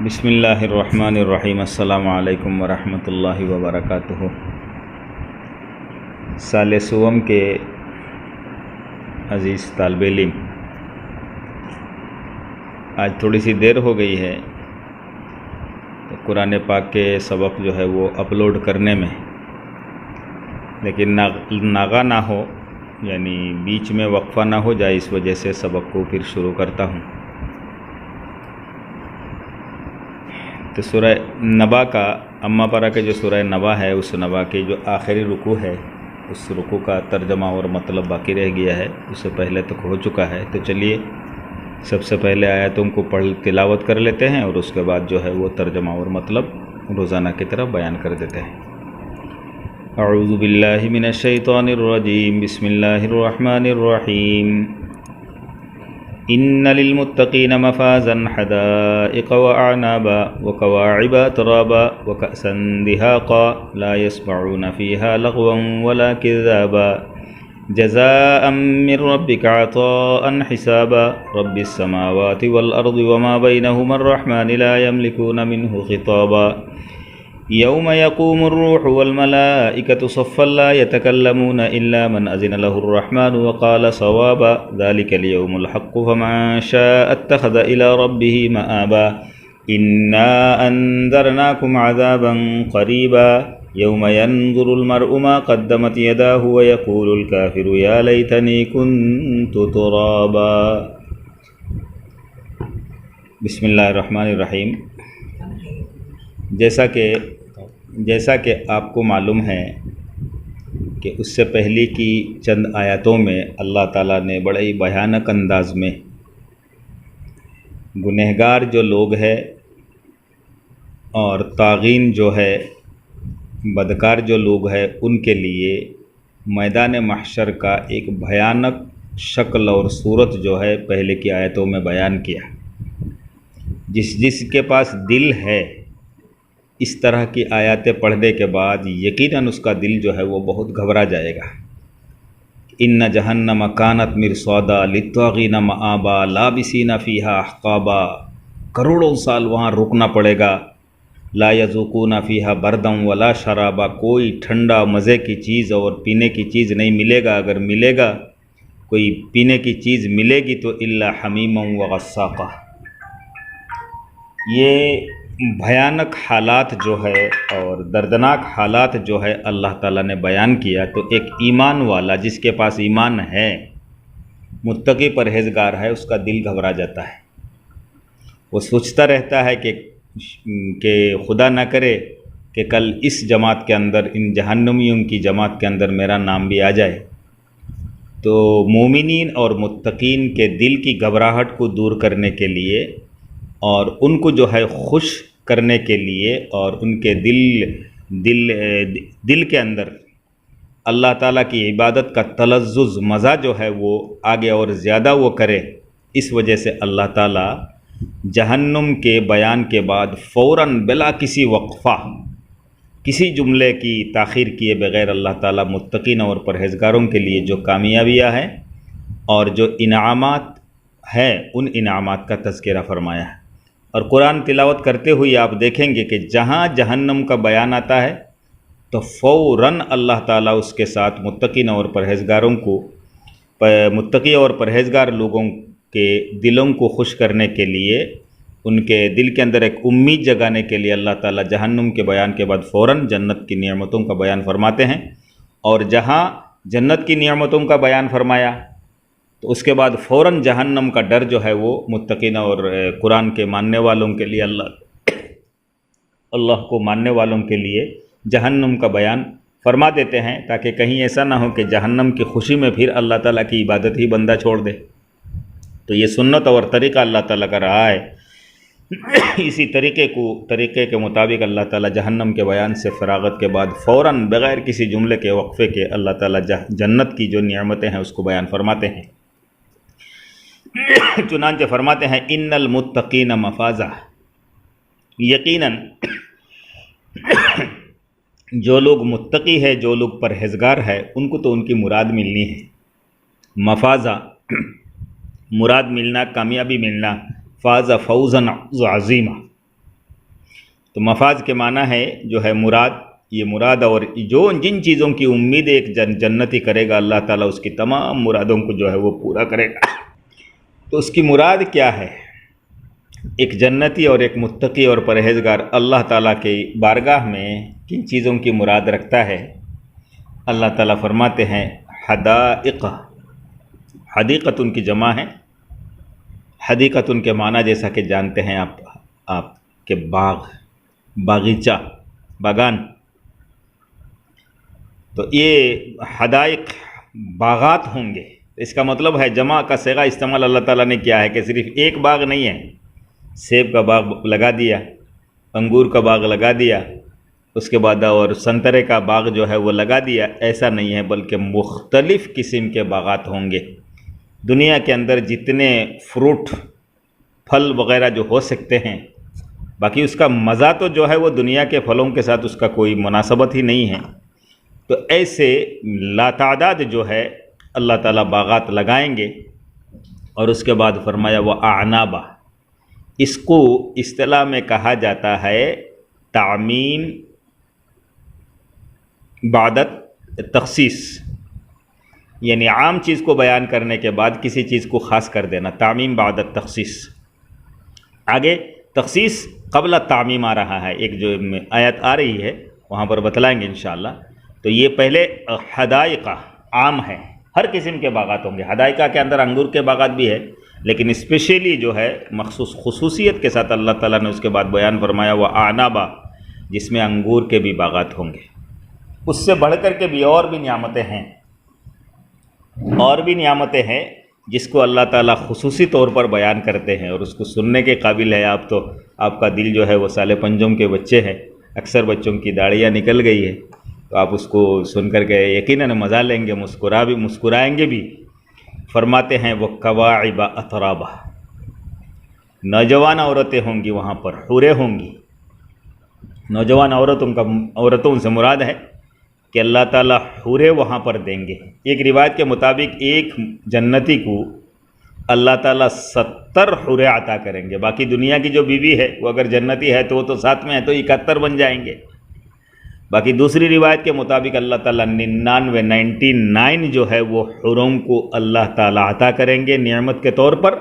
بسم اللہ الرحمن الرحیم۔ السلام علیکم ورحمۃ اللہ وبرکاتہ۔ سال سوم کے عزیز طالب علم، آج تھوڑی سی دیر ہو گئی ہے تو قرآن پاک کے سبق جو ہے وہ اپلوڈ کرنے میں، لیکن ناغہ نہ ہو، یعنی بیچ میں وقفہ نہ ہو جائے، اس وجہ سے سبق کو پھر شروع کرتا ہوں۔ تو سورہ نبا کا، اما پارہ کے جو سورہ نبا ہے، اس نبا کے جو آخری رکوع ہے، اس رکوع کا ترجمہ اور مطلب باقی رہ گیا ہے، اس سے پہلے تک ہو چکا ہے۔ تو چلیے سب سے پہلے آیاتوں کو تلاوت کر لیتے ہیں، اور اس کے بعد جو ہے وہ ترجمہ اور مطلب روزانہ کی طرح بیان کر دیتے ہیں۔ اعوذ باللہ من الشیطان الرجیم، بسم اللہ الرحمن الرحیم۔ ان للمتقین مفازا حدائق واعنابا وکواعب اترابا وکأسا دہاقا لا يسمعون فیہا لغوا ولا کذابا جزاء من ربک عطاء حسابا رب السماوات والارض وما بینہما الرحمن لا یملکون منہ خطابا یوم یقوم الروح والملائکة صفا لا يتکلمون الا من اذن له الرحمن وقال صوابا ذلك اليوم الحق فمن شاء اتخذ الى ربه مآبا انا انذرناكم عذابا قریبا یوم ينظر المرء ما قدمت يداه ويقول الكافر يا ليتني كنت ترابا۔ بسم اللہ الرحمن الرحیم۔ جیسا کہ آپ کو معلوم ہے کہ اس سے پہلے کی چند آیاتوں میں اللہ تعالیٰ نے بڑے ہی بھیانک انداز میں گنہگار جو لوگ ہیں اور طاغین جو ہے، بدکار جو لوگ ہیں، ان کے لیے میدان محشر کا ایک بھیانک شکل اور صورت جو ہے پہلے کی آیتوں میں بیان کیا۔ جس کے پاس دل ہے، اس طرح کی آیاتیں پڑھنے کے بعد یقیناً اس کا دل جو ہے وہ بہت گھبرا جائے گا۔ ان جہنم کانت مرصادا للطاغین مآبا لابسین فیہا احقابا، کروڑوں سال وہاں رکنا پڑے گا۔ لا یذوقون فیہا بردا ولا شرابا، کوئی ٹھنڈا مزے کی چیز اور پینے کی چیز نہیں ملے گا، اگر ملے گا کوئی پینے کی چیز ملے گی تو الا حمیما وغساقا۔ یہ بھیانک حالات جو ہے اور دردناک حالات جو ہے اللہ تعالیٰ نے بیان کیا، تو ایک ایمان والا جس کے پاس ایمان ہے، متقی پرہیزگار ہے، اس کا دل گھبرا جاتا ہے۔ وہ سوچتا رہتا ہے کہ خدا نہ کرے کہ کل اس جماعت کے اندر، ان جہنمیوں کی جماعت کے اندر میرا نام بھی آ جائے۔ تو مومنین اور متقین کے دل کی گھبراہٹ کو دور کرنے کے لیے اور ان کو جو ہے خوش کرنے کے لیے اور ان کے دل کے اندر اللہ تعالیٰ کی عبادت کا تلذذ، مزہ جو ہے وہ آگے اور زیادہ وہ کرے، اس وجہ سے اللہ تعالیٰ جہنم کے بیان کے بعد فوراً بلا کسی وقفہ، کسی جملے کی تاخیر کیے بغیر اللہ تعالیٰ متقین اور پرہیزگاروں کے لیے جو کامیابیاں ہیں اور جو انعامات ہیں، ان انعامات کا تذکرہ فرمایا ہے۔ اور قرآن تلاوت کرتے ہوئے آپ دیکھیں گے کہ جہاں جہنم کا بیان آتا ہے تو فوراً اللہ تعالیٰ اس کے ساتھ متقین اور پرہیزگاروں کو، متقی اور پرہیزگار لوگوں کے دلوں کو خوش کرنے کے لیے، ان کے دل کے اندر ایک امید جگانے کے لیے اللہ تعالیٰ جہنم کے بیان کے بعد فوراً جنت کی نعمتوں کا بیان فرماتے ہیں۔ اور جہاں جنت کی نعمتوں کا بیان فرمایا تو اس کے بعد فوراً جہنم کا ڈر جو ہے وہ متقین اور قرآن کے ماننے والوں کے لیے، اللہ کو ماننے والوں کے لیے جہنم کا بیان فرما دیتے ہیں، تاکہ کہیں ایسا نہ ہو کہ جہنم کی خوشی میں پھر اللہ تعالیٰ کی عبادت ہی بندہ چھوڑ دے۔ تو یہ سنت اور طریقہ اللہ تعالیٰ کا رہا ہے۔ اسی طریقے کے مطابق اللہ تعالیٰ جہنم کے بیان سے فراغت کے بعد فوراً بغیر کسی جملے کے وقفے کے اللہ تعالیٰ جنت کی جو نعمتیں ہیں اس کو بیان فرماتے ہیں۔ چنانچہ فرماتے ہیں ان المتقین مفازا، یقیناً جو لوگ متقی ہے، جو لوگ پرہیزگار ہے، ان کو تو ان کی مراد ملنی ہے۔ مفازا، مراد ملنا، کامیابی ملنا، فاز فوزا عظیما، تو مفاز کے معنی ہے جو ہے مراد، یہ مراد، اور جو جن چیزوں کی امید ایک جنتی کرے گا اللہ تعالیٰ اس کی تمام مرادوں کو جو ہے وہ پورا کرے گا۔ تو اس کی مراد کیا ہے؟ ایک جنتی اور ایک متقی اور پرہیزگار اللہ تعالیٰ کے بارگاہ میں کن چیزوں کی مراد رکھتا ہے؟ اللہ تعالیٰ فرماتے ہیں حدائق، حدیقت ان کی جمع ہے، حدیقت ان کے معنی جیسا کہ جانتے ہیں آپ کے باغ، باغیچہ، باغان۔ تو یہ حدائق باغات ہوں گے، اس کا مطلب ہے جمع کا صیغہ استعمال اللہ تعالیٰ نے کیا ہے کہ صرف ایک باغ نہیں ہے، سیب کا باغ لگا دیا، انگور کا باغ لگا دیا، اس کے بعد اور سنترے کا باغ جو ہے وہ لگا دیا، ایسا نہیں ہے، بلکہ مختلف قسم کے باغات ہوں گے۔ دنیا کے اندر جتنے فروٹ، پھل وغیرہ جو ہو سکتے ہیں، باقی اس کا مزہ تو جو ہے وہ دنیا کے پھلوں کے ساتھ اس کا کوئی مناسبت ہی نہیں ہے۔ تو ایسے لاتعداد جو ہے اللہ تعالیٰ باغات لگائیں گے، اور اس کے بعد فرمایا وہ اعنابا، اس کو اصطلاح میں کہا جاتا ہے تعمیم بعد تخصیص، یعنی عام چیز کو بیان کرنے کے بعد کسی چیز کو خاص کر دینا، تعمیم بعد تخصیص۔ آگے تخصیص قبل تعمیم آ رہا ہے، ایک جو آیت آ رہی ہے وہاں پر بتلائیں گے انشاءاللہ۔ تو یہ پہلے حدائقہ عام ہے، ہر قسم کے باغات ہوں گے۔ حدائقہ کے اندر انگور کے باغات بھی ہے، لیکن اسپیشلی جو ہے مخصوص خصوصیت کے ساتھ اللہ تعالیٰ نے اس کے بعد بیان فرمایا وہ اعنابا، جس میں انگور کے بھی باغات ہوں گے۔ اس سے بڑھ کر کے بھی اور بھی نعمتیں ہیں، اور بھی نعمتیں ہیں جس کو اللہ تعالیٰ خصوصی طور پر بیان کرتے ہیں، اور اس کو سننے کے قابل ہے۔ آپ تو آپ کا دل جو ہے وہ سال پنجم کے بچے ہیں، اکثر بچوں کی داڑیاں نکل گئی ہے، تو آپ اس کو سن کر کے یقیناً مزہ لیں گے، مسکرائیں گے بھی۔ فرماتے ہیں وہ کواعب اترابا، نوجوان عورتیں ہوں گی وہاں پر، حوریں ہوں گی۔ نوجوان عورتوں سے مراد ہے کہ اللہ تعالیٰ حوریں وہاں پر دیں گے۔ ایک روایت کے مطابق ایک جنتی کو اللہ تعالیٰ 70 حوریں عطا کریں گے۔ باقی دنیا کی جو بیوی ہے وہ اگر جنتی ہے تو وہ تو ساتھ میں ہے، تو 71 بن جائیں گے۔ باقی دوسری روایت کے مطابق اللہ تعالیٰ 99 جو ہے وہ حوروں کو اللہ تعالیٰ عطا کریں گے نعمت کے طور پر۔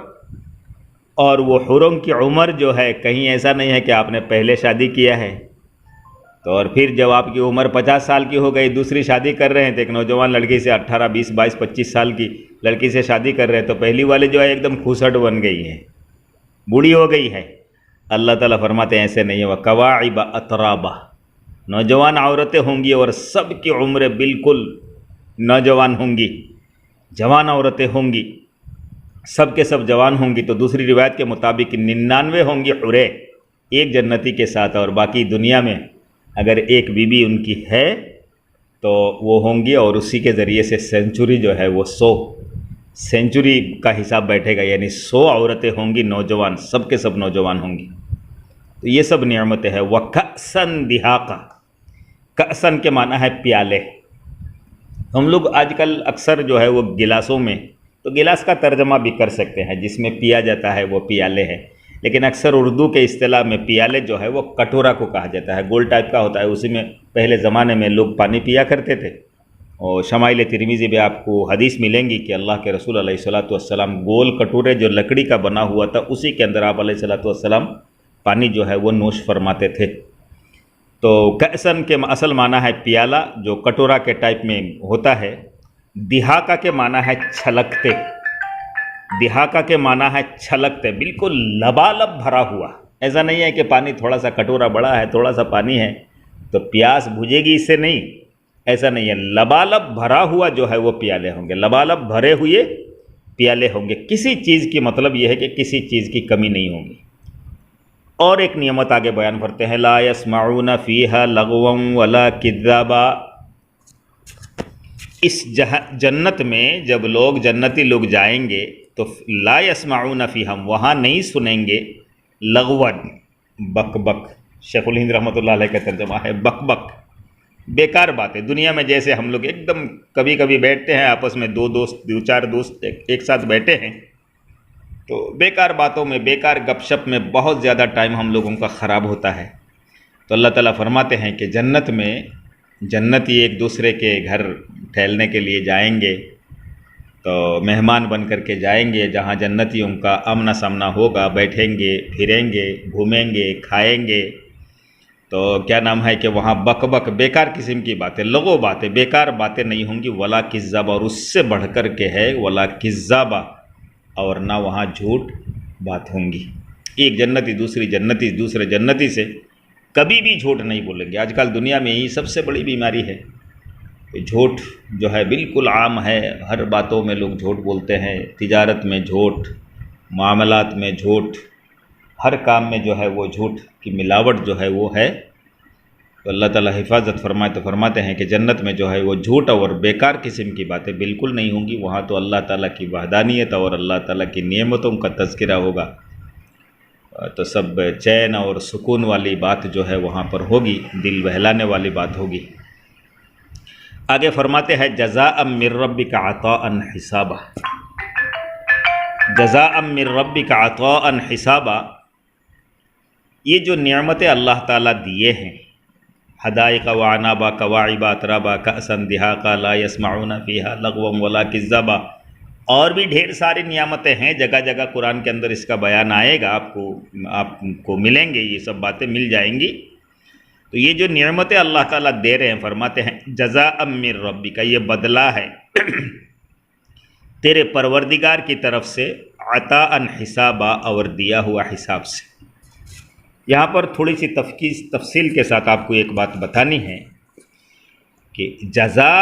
اور وہ حوروں کی عمر جو ہے، کہیں ایسا نہیں ہے کہ آپ نے پہلے شادی کیا ہے تو اور پھر جب آپ کی عمر 50 سال کی ہو گئی دوسری شادی کر رہے ہیں، تو ایک نوجوان لڑکی سے 18، 20، 22، 25 سال کی لڑکی سے شادی کر رہے ہیں، تو پہلی والے جو ہے ایک دم کھوسٹ بن گئی ہے، بوڑھی ہو گئی ہے۔ اللہ تعالیٰ فرماتے ہیں ایسے نہیں ہے، وہ کواعب اترابا، نوجوان عورتیں ہوں گی اور سب کی عمریں بالکل نوجوان ہوں گی، جوان عورتیں ہوں گی، سب کے سب جوان ہوں گی۔ تو دوسری روایت کے مطابق 99 ہوں گی حوریں ایک جنتی کے ساتھ، اور باقی دنیا میں اگر ایک بیوی ان کی ہے تو وہ ہوں گی، اور اسی کے ذریعے سے سینچری جو ہے وہ 100 سینچری کا حساب بیٹھے گا، یعنی 100 عورتیں ہوں گی نوجوان، سب کے سب نوجوان ہوں گی۔ تو یہ سب نعمتیں ہیں۔ وَكَأْسًا دِهَاقًا، کأسن کے معنی ہے پیالے۔ ہم لوگ آج کل اکثر جو ہے وہ گلاسوں میں، تو گلاس کا ترجمہ بھی کر سکتے ہیں، جس میں پیا جاتا ہے وہ پیالے ہیں، لیکن اکثر اردو کے اصطلاح میں پیالے جو ہے وہ کٹورا کو کہا جاتا ہے، گول ٹائپ کا ہوتا ہے، اسی میں پہلے زمانے میں لوگ پانی پیا کرتے تھے۔ اور شمائل ترمذی میں آپ کو حدیث ملیں گی کہ اللہ کے رسول علیہ الصلوۃ والسلام گول کٹورے جو لکڑی کا بنا ہوا تھا اسی کے اندر آپ علیہ الصلوۃ والسلام پانی جو ہے وہ نوش فرماتے تھے۔ تو کأسن کے اصل معنی ہے پیالہ، جو کٹورا کے ٹائپ میں ہوتا ہے۔ دہاقہ کے معنی ہے چھلکتے، دہاقہ کے معنی ہے چھلکتے، بالکل لبالب بھرا ہوا۔ ایسا نہیں ہے کہ پانی تھوڑا سا کٹورا بڑا ہے، تھوڑا سا پانی ہے تو پیاس بجھے گی اس سے، نہیں، ایسا نہیں ہے۔ لبالب بھرا ہوا جو ہے وہ پیالے ہوں گے، لبالب بھرے ہوئے پیالے ہوں گے۔ کسی چیز کی مطلب یہ ہے کہ کسی چیز کی کمی نہیں ہوں گی۔ اور ایک نعمت آگے بیان کرتے ہیں، لا يسمعون فیہا لغوا ولا کذابا۔ اس جنت میں جب جنتی لوگ جائیں گے تو لا يسمعون فیہا، وہاں نہیں سنیں گے لغوا، بک بک، شیخ الہند رحمۃ اللہ علیہ کا ترجمہ ہے بک بک، بیکار باتیں۔ دنیا میں جیسے ہم لوگ ایک دم کبھی کبھی بیٹھتے ہیں آپس میں، دو چار دوست ایک ساتھ بیٹھے ہیں، تو بیکار باتوں میں، بیکار گپ شپ میں بہت زیادہ ٹائم ہم لوگوں کا خراب ہوتا ہے۔ تو اللہ تعالیٰ فرماتے ہیں کہ جنت میں جنتی ایک دوسرے کے گھر ٹہلنے کے لیے جائیں گے، تو مہمان بن کر کے جائیں گے جہاں جنتیوں کا آمنا سامنا ہوگا، بیٹھیں گے، پھریں گے، گھومیں گے، کھائیں گے، تو کیا نام ہے کہ وہاں بک بک بیکار قسم کی باتیں، لغو باتیں، بیکار باتیں نہیں ہوں گی، ولا کذاب، اور اس سے بڑھ کر کے ہے ولا کذابہ، اور نہ وہاں جھوٹ بات ہوں گی۔ ایک جنتی دوسرے جنتی سے کبھی بھی جھوٹ نہیں بولیں گے۔ آج کل دنیا میں یہ سب سے بڑی بیماری ہے، جھوٹ جو ہے بالکل عام ہے، ہر باتوں میں لوگ جھوٹ بولتے ہیں، تجارت میں جھوٹ، معاملات میں جھوٹ، ہر کام میں جو ہے وہ جھوٹ کی ملاوٹ جو ہے وہ ہے۔ تو اللہ تعالیٰ حفاظت فرمائے تو فرماتے ہیں کہ جنت میں جو ہے وہ جھوٹ اور بیکار قسم کی باتیں بالکل نہیں ہوں گی، وہاں تو اللہ تعالیٰ کی وحدانیت اور اللہ تعالیٰ کی نعمتوں کا تذکرہ ہوگا، تو سب چین اور سکون والی بات جو ہے وہاں پر ہوگی، دل بہلانے والی بات ہوگی۔ آگے فرماتے ہیں جزاء من ربک عطاء حسابا، جزاء من ربک عطاء حسابا، یہ جو نعمتیں اللہ تعالیٰ دیے ہیں، حدائق وعنابا کواعب اترابا کأسا دہاقا لا یسمعون فیہا لغوا ولا کذابا، اور بھی ڈھیر ساری نعمتیں ہیں، جگہ جگہ قرآن کے اندر اس کا بیان آئے گا، آپ کو ملیں گے، یہ سب باتیں مل جائیں گی۔ تو یہ جو نعمتیں اللہ تعالیٰ دے رہے ہیں، فرماتے ہیں جزاء من ربک، یہ بدلہ ہے تیرے پروردگار کی طرف سے، عطاء حسابا، اور دیا ہوا حساب سے۔ یہاں پر تھوڑی سی تفصیل کے ساتھ آپ کو ایک بات بتانی ہے کہ جزا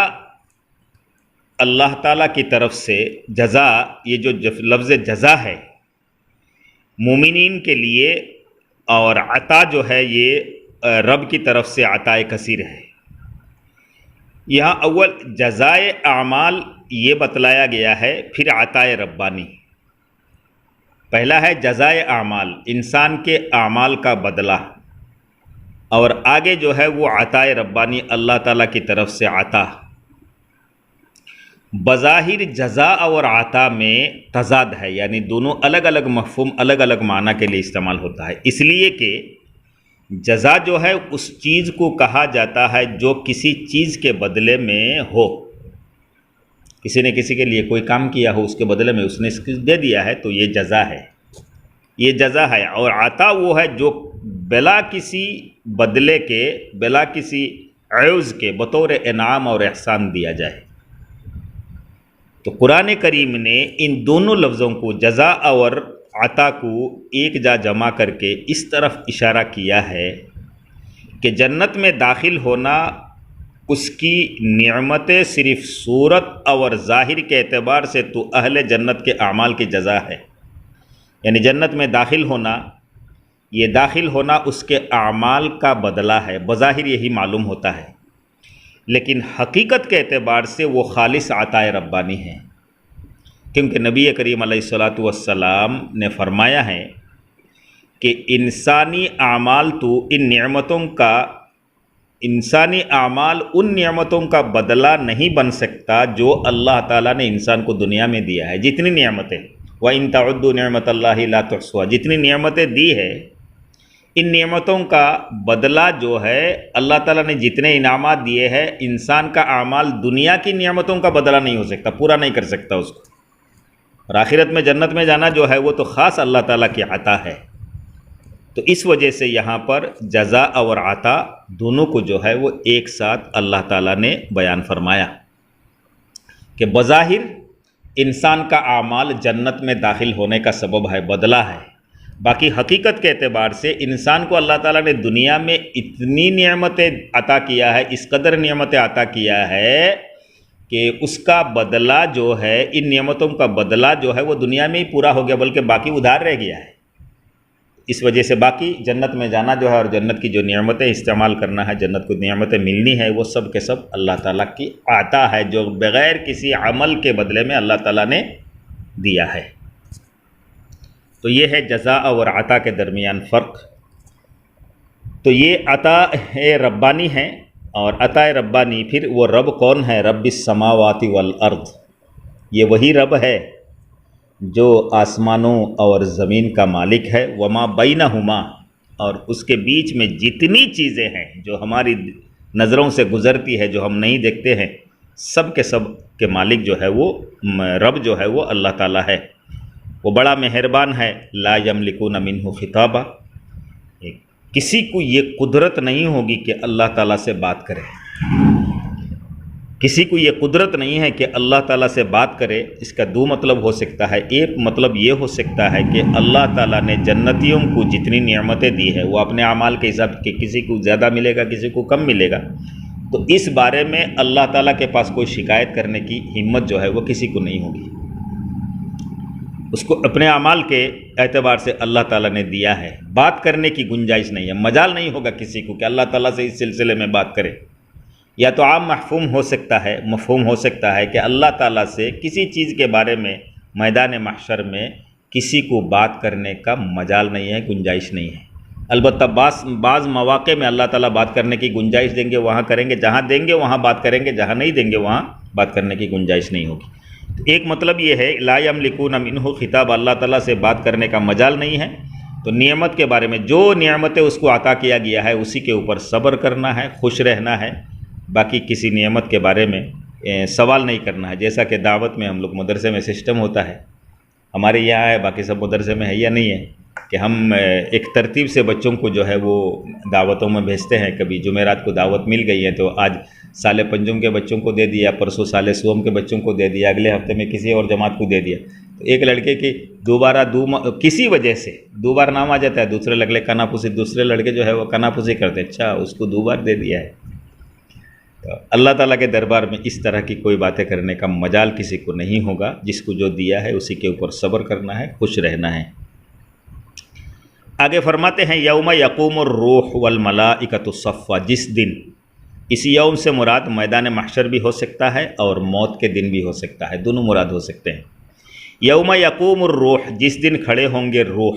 اللہ تعالیٰ کی طرف سے، جزا، یہ جو لفظ جزا ہے مومنین کے لیے، اور عطا جو ہے یہ رب کی طرف سے عطا کثیر ہے۔ یہاں اول جزائے اعمال یہ بتلایا گیا ہے، پھر عطا ربانی۔ پہلا ہے جزائے اعمال، انسان کے اعمال کا بدلہ، اور آگے جو ہے وہ عطا ربانی، اللہ تعالیٰ کی طرف سے عطا۔ بظاہر جزا اور عطا میں تضاد ہے، یعنی دونوں الگ الگ مفہوم، الگ الگ معنی کے لیے استعمال ہوتا ہے، اس لیے کہ جزا جو ہے اس چیز کو کہا جاتا ہے جو کسی چیز کے بدلے میں ہو، کسی نے کسی کے لیے کوئی کام کیا ہو، اس کے بدلے میں اس نے دے دیا ہے، تو یہ جزا ہے، یہ جزا ہے۔ اور عطا وہ ہے جو بلا کسی بدلے کے، بلا کسی عوض کے، بطور انعام اور احسان دیا جائے۔ تو قرآن کریم نے ان دونوں لفظوں کو، جزا اور عطا کو ایک جا جمع کر کے اس طرف اشارہ کیا ہے کہ جنت میں داخل ہونا، اس کی نعمتیں صرف صورت اور ظاہر کے اعتبار سے تو اہل جنت کے اعمال کی جزا ہے، یعنی جنت میں داخل ہونا، یہ داخل ہونا اس کے اعمال کا بدلہ ہے، بظاہر یہی معلوم ہوتا ہے، لیکن حقیقت کے اعتبار سے وہ خالص عطا ربانی ہے، کیونکہ نبی کریم علیہ الصلاۃ والسلام نے فرمایا ہے کہ انسانی اعمال تو ان نعمتوں کا، انسانی اعمال ان نعمتوں کا بدلہ نہیں بن سکتا جو اللہ تعالیٰ نے انسان کو دنیا میں دیا ہے۔ جتنی نعمتیں، وَإِن تَعُدُّوا نِعْمَتَ اللَّهِ لَا تُحْصُوهَا، جتنی نعمتیں دی ہے، ان نعمتوں کا بدلہ جو ہے، اللہ تعالیٰ نے جتنے انعامات دیے ہیں، انسان کا اعمال دنیا کی نعمتوں کا بدلہ نہیں ہو سکتا، پورا نہیں کر سکتا اس کو، اور آخرت میں جنت میں جانا جو ہے وہ تو خاص اللہ تعالیٰ کی عطا ہے۔ تو اس وجہ سے یہاں پر جزا اور عطا دونوں کو جو ہے وہ ایک ساتھ اللہ تعالیٰ نے بیان فرمایا کہ بظاہر انسان کا اعمال جنت میں داخل ہونے کا سبب ہے، بدلہ ہے، باقی حقیقت کے اعتبار سے انسان کو اللہ تعالیٰ نے دنیا میں اتنی نعمتیں عطا کیا ہے، اس قدر نعمتیں عطا کیا ہے کہ اس کا بدلہ جو ہے، ان نعمتوں کا بدلہ جو ہے وہ دنیا میں ہی پورا ہو گیا، بلکہ باقی ادھار رہ گیا ہے۔ اس وجہ سے باقی جنت میں جانا جو ہے، اور جنت کی جو نعمتیں استعمال کرنا ہے، جنت کو نعمتیں ملنی ہے، وہ سب کے سب اللہ تعالیٰ کی عطا ہے، جو بغیر کسی عمل کے بدلے میں اللہ تعالیٰ نے دیا ہے۔ تو یہ ہے جزا اور عطا کے درمیان فرق۔ تو یہ عطا ربانی ہے، اور عطا ربانی پھر وہ رب کون ہے؟ رب السماوات والارض، یہ وہی رب ہے جو آسمانوں اور زمین کا مالک ہے، وما بینہما، اور اس کے بیچ میں جتنی چیزیں ہیں جو ہماری نظروں سے گزرتی ہے، جو ہم نہیں دیکھتے ہیں، سب کے مالک جو ہے وہ رب جو ہے وہ اللہ تعالیٰ ہے۔ وہ بڑا مہربان ہے۔ لا یملکون منہ خطابا، کسی کو یہ قدرت نہیں ہوگی کہ اللہ تعالیٰ سے بات کرے، کسی کو یہ قدرت نہیں ہے کہ اللہ تعالیٰ سے بات کرے۔ اس کا دو مطلب ہو سکتا ہے۔ ایک مطلب یہ ہو سکتا ہے کہ اللہ تعالیٰ نے جنتیوں کو جتنی نعمتیں دی ہے وہ اپنے اعمال کے حساب کہ کسی کو زیادہ ملے گا، کسی کو کم ملے گا، تو اس بارے میں اللہ تعالیٰ کے پاس کوئی شکایت کرنے کی ہمت جو ہے وہ کسی کو نہیں ہوگی۔ اس کو اپنے اعمال کے اعتبار سے اللہ تعالیٰ نے دیا ہے، بات کرنے کی گنجائش نہیں ہے، مجال نہیں ہوگا کسی کو کہ اللہ تعالیٰ سے اس سلسلے میں بات کرے۔ یا تو عام مفہوم ہو سکتا ہے کہ اللہ تعالیٰ سے کسی چیز کے بارے میں میدان محشر میں کسی کو بات کرنے کا مجال نہیں ہے، گنجائش نہیں ہے۔ البتہ بعض مواقع میں اللہ تعالیٰ بات کرنے کی گنجائش دیں گے، وہاں کریں گے، جہاں دیں گے وہاں بات کریں گے، جہاں نہیں دیں گے وہاں بات کرنے کی گنجائش نہیں ہوگی۔ ایک مطلب یہ ہے لا یملکون منہ خطاب، اللہ تعالیٰ سے بات کرنے کا مجال نہیں ہے۔ تو نعمت کے بارے میں جو نعمتیں اس کو عطا کیا گیا ہے اسی کے اوپر صبر کرنا ہے، خوش رہنا ہے، باقی کسی نعمت کے بارے میں سوال نہیں کرنا ہے۔ جیسا کہ دعوت میں ہم لوگ مدرسے میں سسٹم ہوتا ہے، ہمارے یہاں ہے، باقی سب مدرسے میں ہے یا نہیں ہے، کہ ہم ایک ترتیب سے بچوں کو جو ہے وہ دعوتوں میں بھیجتے ہیں۔ کبھی جمعرات کو دعوت مل گئی ہے تو آج سال پنجم کے بچوں کو دے دیا، پرسوں سال سوم کے بچوں کو دے دیا، اگلے ہفتے میں کسی اور جماعت کو دے دیا۔ تو ایک لڑکے کی کسی وجہ سے دو بار نام آ جاتا ہے، دوسرے لڑکے جو ہے وہ کنا پوسی کرتے ہیں، اچھا اس کو 2 بار دے دیا ہے۔ تو اللہ تعالیٰ کے دربار میں اس طرح کی کوئی باتیں کرنے کا مجال کسی کو نہیں ہوگا۔ جس کو جو دیا ہے اسی کے اوپر صبر کرنا ہے، خوش رہنا ہے۔ آگے فرماتے ہیں یوم یقوم الروح والملائکۃ صفا، جس دن، اس یوم سے مراد میدان محشر بھی ہو سکتا ہے اور موت کے دن بھی ہو سکتا ہے، دونوں مراد ہو سکتے ہیں۔ یوم یقوم الروح، جس دن کھڑے ہوں گے روح،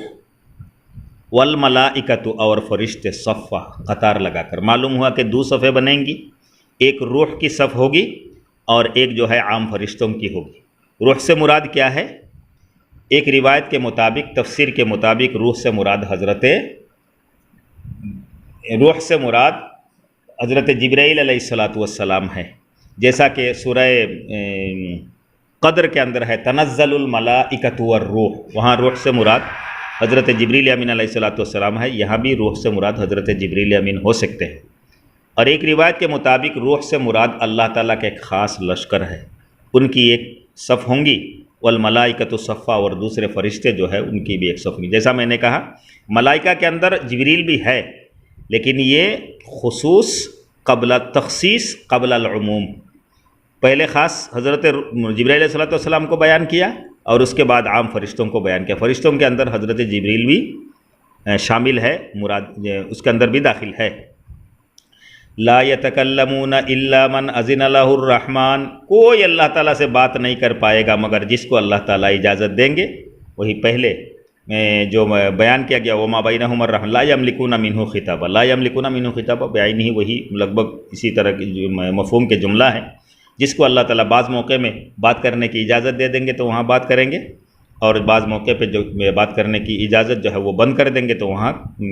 والملائکۃ اور فرشتے، صفا قطار لگا کر۔ معلوم ہوا کہ 2 صفیں بنیں گی، ایک روح کی صف ہوگی اور ایک جو ہے عام فرشتوں کی ہوگی۔ روح سے مراد کیا ہے؟ ایک روایت کے مطابق، تفسیر کے مطابق روح سے مراد حضرت جبرائیل علیہ السلام ہے، جیسا کہ سورہ قدر کے اندر ہے تنزل الملائکۃ والروح، وہاں روح سے مراد حضرت جبریل امین علیہ السلام ہے، یہاں بھی روح سے مراد حضرت جبریل امین ہو سکتے ہیں۔ اور ایک روایت کے مطابق روح سے مراد اللہ تعالیٰ کا ایک خاص لشکر ہے، ان کی ایک صف ہوں گی، والملائکۃ صفا، اور دوسرے فرشتے جو ہے ان کی بھی ایک صف ہوں گی۔ جیسا میں نے کہا ملائکہ کے اندر جبریل بھی ہے، لیکن یہ خصوص قبل تخصیص قبل العموم، پہلے خاص حضرت جبرائیل علیہ السلام کو بیان کیا اور اس کے بعد عام فرشتوں کو بیان کیا۔ فرشتوں کے اندر حضرت جبریل بھی شامل ہے، مراد اس کے اندر بھی داخل ہے۔ لا یتکلمون الا من اذن له الرحمن، کوئی اللہ تعالیٰ سے بات نہیں کر پائے گا مگر جس کو اللہ تعالیٰ اجازت دیں گے۔ وہی پہلے میں جو بیان کیا گیا وما بینہم الرحمن لا یملکون منہ خطابا، لا یملکون منہ خطابا بعینہ ہی وہی لگ بھگ اسی طرح کی مفہوم کے جملہ ہے۔ جس کو اللہ تعالیٰ بعض موقع میں بات کرنے کی اجازت دے دیں گے تو وہاں بات کریں گے، اور بعض موقع پہ جو بات کرنے کی اجازت جو ہے وہ بند کر دیں گے تو وہاں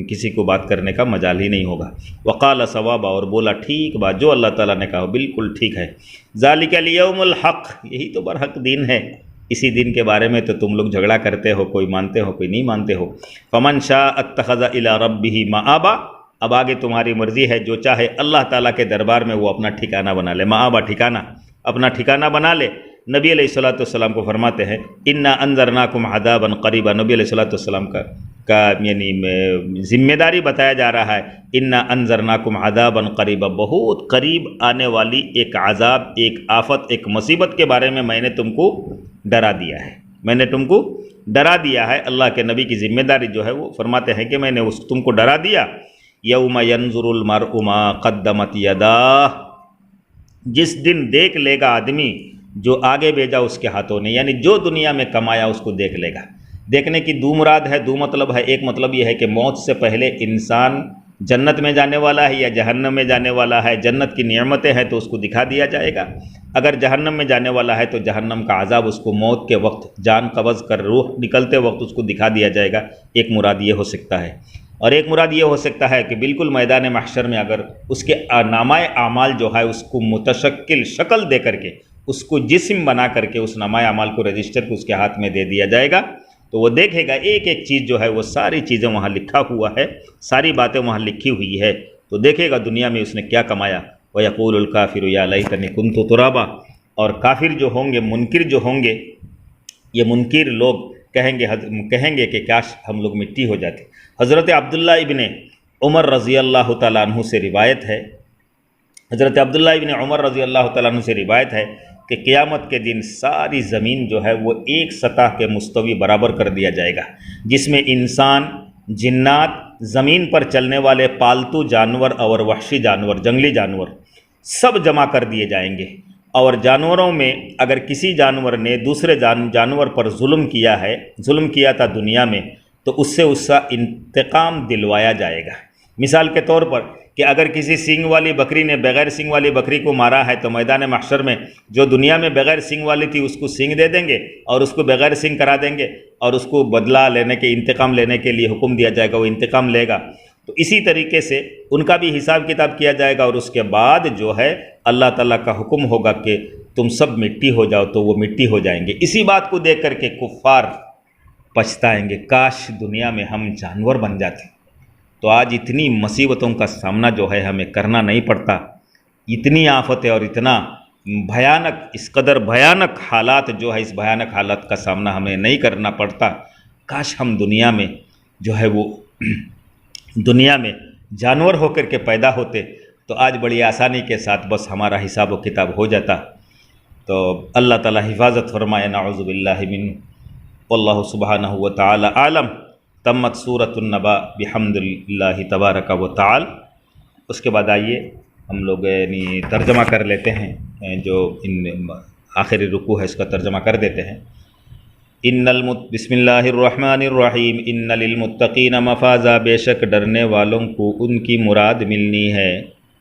کسی کو بات کرنے کا مجال ہی نہیں ہوگا۔ وقال صوابا، اور بولا ٹھیک بات، جو اللہ تعالیٰ نے کہا بالکل ٹھیک ہے۔ ذالک الیوم الحق، یہی تو برحق دن ہے، اسی دن کے بارے میں تو تم لوگ جھگڑا کرتے ہو، کوئی مانتے ہو کوئی نہیں مانتے ہو۔ فمن شاء اتخذ الی ربہ مآبا، اب آگے تمہاری مرضی ہے، جو چاہے اللہ تعالیٰ کے دربار میں وہ اپنا ٹھکانہ بنا لے، مآبا ٹھکانہ، اپنا ٹھکانہ بنا لے۔ نبی علیہ السلام کو فرماتے ہیں انا انذرناکم عذابا قریبا، نبی علیہ السلام کا یعنی ذمہ داری بتایا جا رہا ہے، انا انذرناکم عذابا قریبا، بہت قریب آنے والی ایک عذاب، ایک آفت، ایک مصیبت کے بارے میں نے تم کو ڈرا دیا ہے، میں نے تم کو ڈرا دیا ہے۔ اللہ کے نبی کی ذمہ داری جو ہے وہ فرماتے ہیں کہ میں نے تم کو ڈرا دیا۔ یوم ینظر المرء ما قدمت یداہ، جس دن دیکھ لے گا آدمی جو آگے بھیجا اس کے ہاتھوں نے، یعنی جو دنیا میں کمایا اس کو دیکھ لے گا۔ دیکھنے کی 2 مراد ہے، 2 مطلب ہے۔ ایک مطلب یہ ہے کہ موت سے پہلے انسان جنت میں جانے والا ہے یا جہنم میں جانے والا ہے، جنت کی نعمتیں ہیں تو اس کو دکھا دیا جائے گا، اگر جہنم میں جانے والا ہے تو جہنم کا عذاب اس کو موت کے وقت، جان قبض کر روح نکلتے وقت اس کو دکھا دیا جائے گا، ایک مراد یہ ہو سکتا ہے۔ اور ایک مراد یہ ہو سکتا ہے کہ بالکل میدان محشر میں اگر اس کے نامہ اعمال جو ہے اس کو متشکل شکل دے کر کے، اس کو جسم بنا کر کے اس نامہ اعمال کو رجسٹر کو اس کے ہاتھ میں دے دیا جائے گا، تو وہ دیکھے گا ایک ایک چیز جو ہے وہ ساری چیزیں وہاں لکھا ہوا ہے، ساری باتیں وہاں لکھی ہوئی ہے، تو دیکھے گا دنیا میں اس نے کیا کمایا۔ وَيَقُولُ الْكَافِرُ يَا لَيْتَنِي كُنتُ تُرَابًا، اور کافر جو ہوں گے، منکر جو ہوں گے، یہ منکر لوگ کہیں گے کہ کاش ہم لوگ مٹی ہو جاتے۔ حضرت عبداللہ ابن عمر رضی اللہ تعالیٰ عنہ سے روایت ہے، حضرت عبداللہ ابن عمر رضی اللہ تعالیٰ عنہ سے روایت ہے کہ قیامت کے دن ساری زمین جو ہے وہ ایک سطح کے مستوی برابر کر دیا جائے گا، جس میں انسان، جنات، زمین پر چلنے والے پالتو جانور اور وحشی جانور، جنگلی جانور سب جمع کر دیے جائیں گے، اور جانوروں میں اگر کسی جانور نے دوسرے جانور پر ظلم کیا تھا دنیا میں، تو اس سے اس کا انتقام دلوایا جائے گا۔ مثال کے طور پر کہ اگر کسی سینگ والی بکری نے بغیر سینگ والی بکری کو مارا ہے، تو میدان محشر میں جو دنیا میں بغیر سینگ والی تھی اس کو سینگ دے دیں گے اور اس کو بغیر سینگ کرا دیں گے، اور اس کو بدلہ لینے کے، انتقام لینے کے لیے حکم دیا جائے گا، وہ انتقام لے گا۔ تو اسی طریقے سے ان کا بھی حساب کتاب کیا جائے گا، اور اس کے بعد جو ہے اللہ تعالیٰ کا حکم ہوگا کہ تم سب مٹی ہو جاؤ، تو وہ مٹی ہو جائیں گے۔ اسی بات کو دیکھ کر کے کفار پچھتائیں گے، کاش دنیا میں ہم جانور بن جاتے۔ تو آج اتنی مصیبتوں کا سامنا جو ہے ہمیں کرنا نہیں پڑتا، اتنی آفتیں اور اتنا بھیانک، اس قدر بھیانک حالات جو ہے، اس بھیانک حالات کا سامنا ہمیں نہیں کرنا پڑتا۔ کاش ہم دنیا میں جو ہے وہ دنیا میں جانور ہو کر کے پیدا ہوتے، تو آج بڑی آسانی کے ساتھ بس ہمارا حساب و کتاب ہو جاتا۔ تو اللہ تعالی حفاظت فرمائے، نعوذ باللہ منہ۔ واللہ سبحانہ وتعالی عالم۔ تمت سورۃ النبا بحمد اللہ تبارک و تعالی۔ اس کے بعد آئیے ہم لوگ یعنی ترجمہ کر لیتے ہیں، جو آخری رکوع ہے اس کا ترجمہ کر دیتے ہیں۔ بسم اللہ الرحمن الرحیم۔ ان للمتقین مفازا، بے شک ڈرنے والوں کو ان کی مراد ملنی ہے،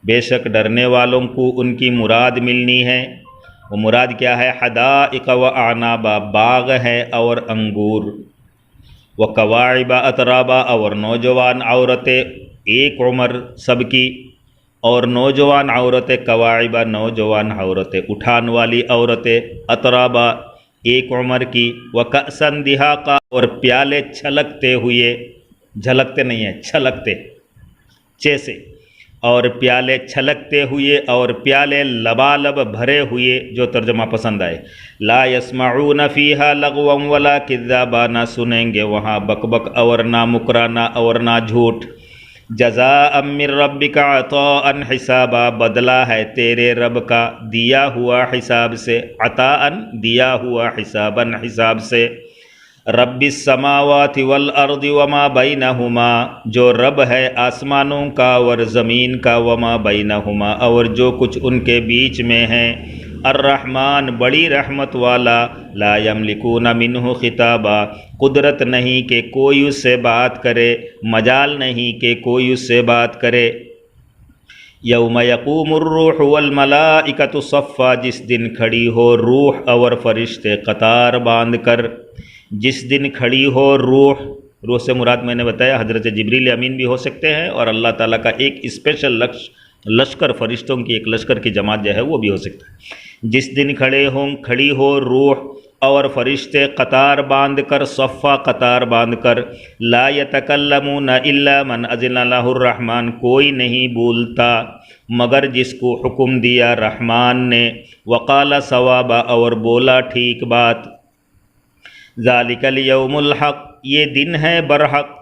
بے شک ڈرنے والوں کو ان کی مراد ملنی ہے۔ وہ مراد کیا ہے؟ حدائق و اعنابا، باغ ہے اور انگور، وکواعب اترابا، اور نوجوان عورتیں، ایک عمر سب کی، اور نوجوان عورتیں، کواعب نوجوان عورتیں، اٹھان والی عورتیں، اترابا ایک عمر کی، وکأسن دہاقا، اور پیالے چھلکتے ہوئے، جھلکتے نہیں ہیں، چھلکتے جیسے، اور پیالے چھلکتے ہوئے، اور پیالے لبالب بھرے ہوئے، جو ترجمہ پسند آئے۔ لا یسمعون فیہا لغوا ولا کذابا، نہ سنیں گے وہاں بک بک اور نہ مکرانا اور نہ جھوٹ۔ جزاء من ربک عطاء حسابا، بدلہ ہے تیرے رب کا دیا ہوا حساب سے، عطاء دیا ہوا، حسابا حساب سے۔ رب السماوات والارض وما بینہما، جو رب ہے آسمانوں کا اور زمین کا، وما بینہما، اور جو کچھ ان کے بیچ میں ہیں۔ الرحمن، بڑی رحمت والا، لا یملکون منہ خطابا، قدرت نہیں کہ کوئی اس سے بات کرے، مجال نہیں کہ کوئی اس سے بات کرے۔ یوم یقوم الروح والملائکۃ صفا، جس دن کھڑی ہو روح اور فرشتے قطار باندھ کر، جس دن کھڑی ہو روح سے مراد میں نے بتایا حضرت جبریل امین بھی ہو سکتے ہیں، اور اللہ تعالیٰ کا ایک اسپیشل لشکر، فرشتوں کی ایک لشکر کی جماعت جو ہے وہ بھی ہو سکتا ہے۔ جس دن کھڑی ہو روح اور فرشتے قطار باندھ کر، صفا قطار باندھ کر، لا یتکلمون الا من اذن لہ الرحمن، کوئی نہیں بولتا مگر جس کو حکم دیا رحمان نے، وقال صوابا، اور بولا ٹھیک بات۔ ذالک الیوم الحق، یہ دن ہے برحق۔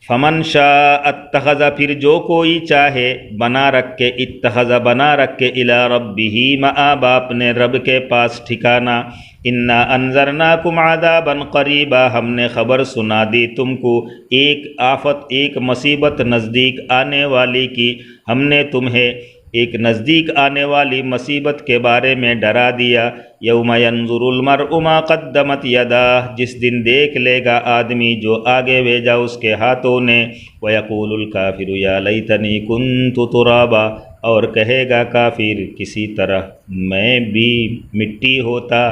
فمن شاء اتخذ، پھر جو کوئی چاہے بنا رکھ کے، اتخذ بنا رکھ کے، الی ربہ مآب، اپنے رب کے پاس ٹھکانہ۔ انا انذرناکم عذابا قریبا، ہم نے خبر سنا دی تم کو ایک آفت، ایک مصیبت نزدیک آنے والی کی، ہم نے تمہیں ایک نزدیک آنے والی مصیبت کے بارے میں ڈرا دیا۔ یوم ینظر المرء ما قدمت یداہ، جس دن دیکھ لے گا آدمی جو آگے بھیجا اس کے ہاتھوں نے۔ ویقول الکافر یا لیتنی کنت ترابا، اور کہے گا کافر کسی طرح میں بھی مٹی ہوتا،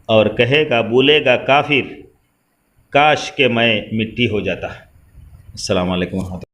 اور کہے گا، بولے گا کافر کاش کہ میں مٹی ہو جاتا۔ السلام علیکم ورحمۃ اللہ.